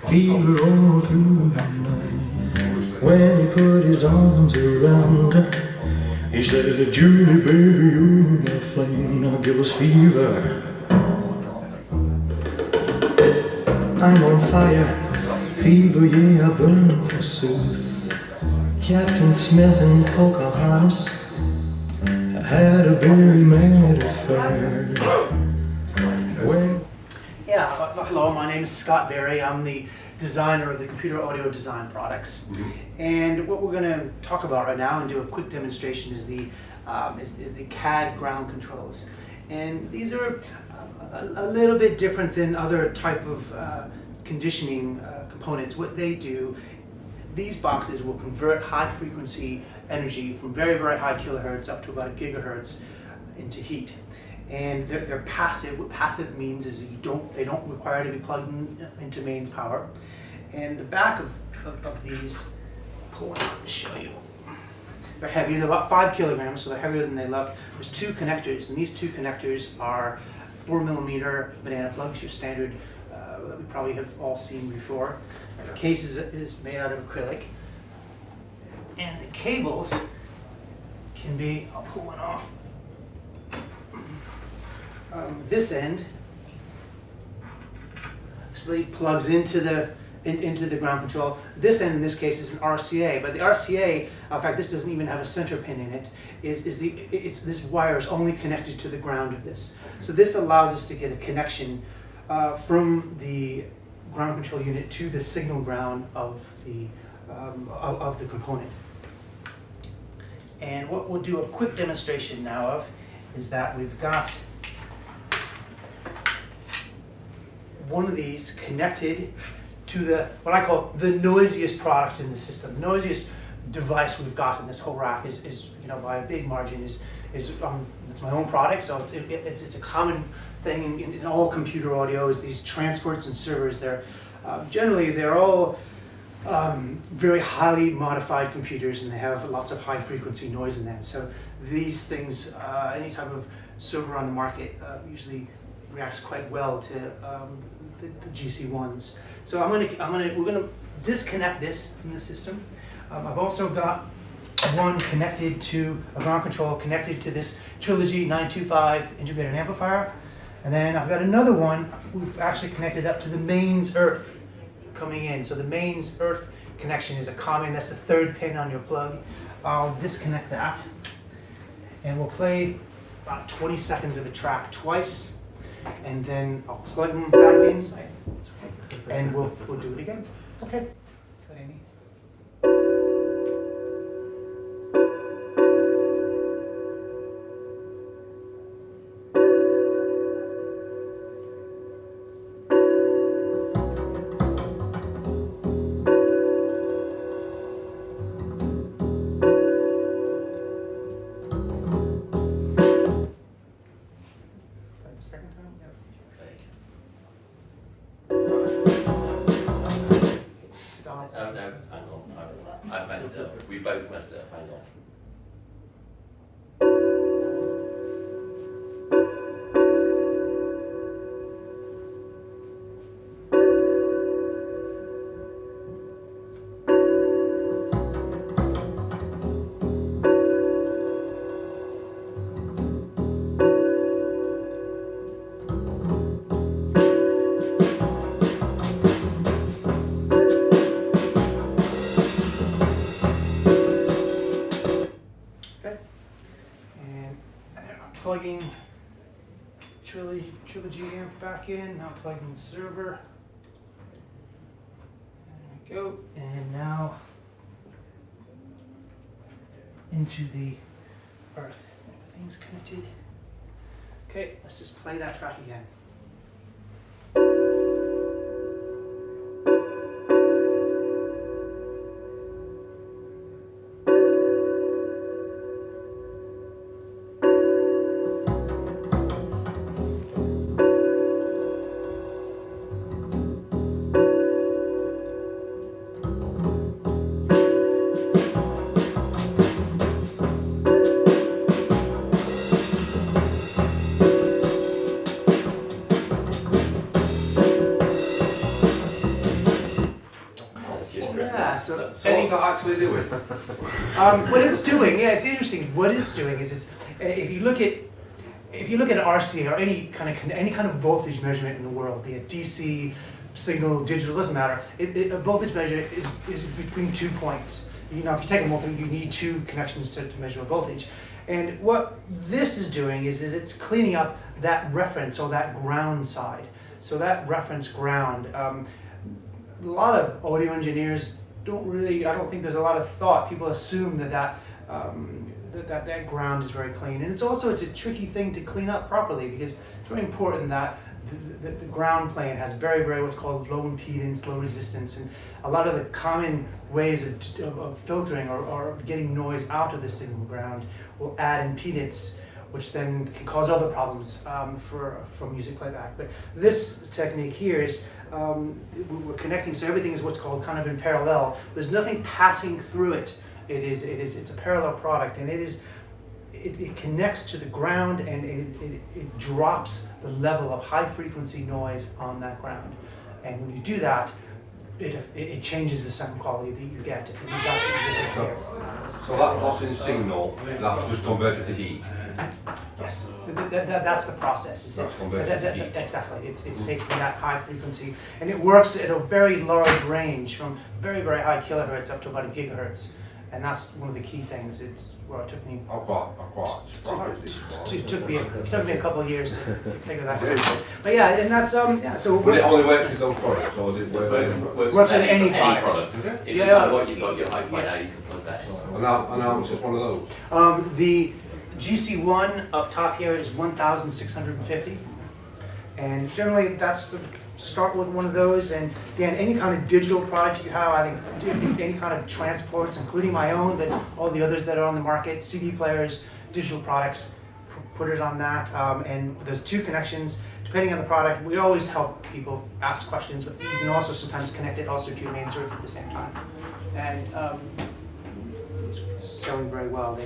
fever all through the night. When he put his arms around her, he said, Julie, baby, you're my flame, now give us fever. I'm on fire, fever, yeah, I burn forsooth. Captain Smith and Pocahontas had a very mad affair. Hello, my name is Scott Berry. I'm the designer of the computer audio design products. And what we're going to talk about right now and do a quick demonstration is the CAD Ground Controls. And these are a little bit different than other type of conditioning components. What they do, these boxes will convert high frequency energy from very, very high kilohertz up to about a gigahertz into heat. And they're passive. What passive means is they don't require to be plugged into mains power. And the back of these, pull one out to show you. They're heavy. They're about 5 kilograms, so they're heavier than they look. There's 2 connectors, and these 2 connectors are 4mm banana plugs, your standard that we probably have all seen before. The case is made out of acrylic, and the cables can be. I'll pull one off. This end actually plugs into the ground control. This end, in this case, is an RCA, but the RCA, in fact, this doesn't even have a center pin in it. This wire is only connected to the ground of this. So this allows us to get a connection from the ground control unit to the signal ground of the component. And what we'll do a quick demonstration now of is that we've got one of these connected to what I call the noisiest product in the system. The noisiest device we've got in this whole rack is by a big margin is it's my own product, so it's a common thing in all computer audio is these transports and servers. Generally they're all very highly modified computers, and they have lots of high frequency noise in them. So these things, any type of server on the market usually reacts quite well to the GC1s. So we're gonna disconnect this from the system. I've also got one connected to a ground control connected to this Trilogy 925 integrated amplifier, and then I've got another one we've actually connected up to the mains earth coming in. So the mains earth connection is a common. That's the 3rd pin on your plug. I'll disconnect that, and we'll play about 20 seconds of a track twice. And then I'll plug them back in, and we'll do it again. Okay. Good, Amy. Second time? Stop. Oh no, hang on. I messed it up. We both messed it up. Hang on. Plugging Trilogy amp back in, now plugging the server. There we go. And now into the earth. Everything's connected. Okay, let's just play that track again. Yeah, so So what's that actually doing? what it's doing, yeah, it's interesting. What it's doing is if you look at RCA or any kind of voltage measurement in the world, be it DC, signal, digital, doesn't matter. A voltage measure is between 2 points. If you take a multi, you need 2 connections to measure a voltage. And what this is doing is it's cleaning up that reference or that ground side. So that reference ground. A lot of audio engineers I don't think there's a lot of thought. People assume that ground is very clean. And it's a tricky thing to clean up properly, because it's very important that the ground plane has very, very what's called low impedance, low resistance, and a lot of the common ways of filtering or getting noise out of the signal ground will add impedance, which then can cause other problems for music playback. But this technique here is we're connecting, so everything is what's called kind of in parallel. There's nothing passing through it. It's a parallel product, and it connects to the ground, and it drops the level of high frequency noise on that ground. And when you do that, it changes the sound quality that you get. And that's what you get here. So that loss in signal, that's just converted to heat? Yes, that's the process. That's converted to heat. Exactly. It's taking that high frequency, and it works at a very large range, from very, very high kilohertz up to about 1 gigahertz. And that's one of the key things. It took me. I'm quite surprised. It took me a couple of years to figure that out. But yeah, and that's yeah. So. But it only works with those products, or does it work with Works with any products. product. It's just like what you've got your hi-fi now, you can plug that in. And now it's just one of those? The GC1 up top here is 1,650, and generally that's the start with one of those. And again, any kind of digital product you have, I think any kind of transports, including my own, but all the others that are on the market, CD players, digital products, put it on that. And there's 2 connections. Depending on the product, we always help people ask questions, but you can also sometimes connect it also to your main circuit at the same time. And it's selling very well.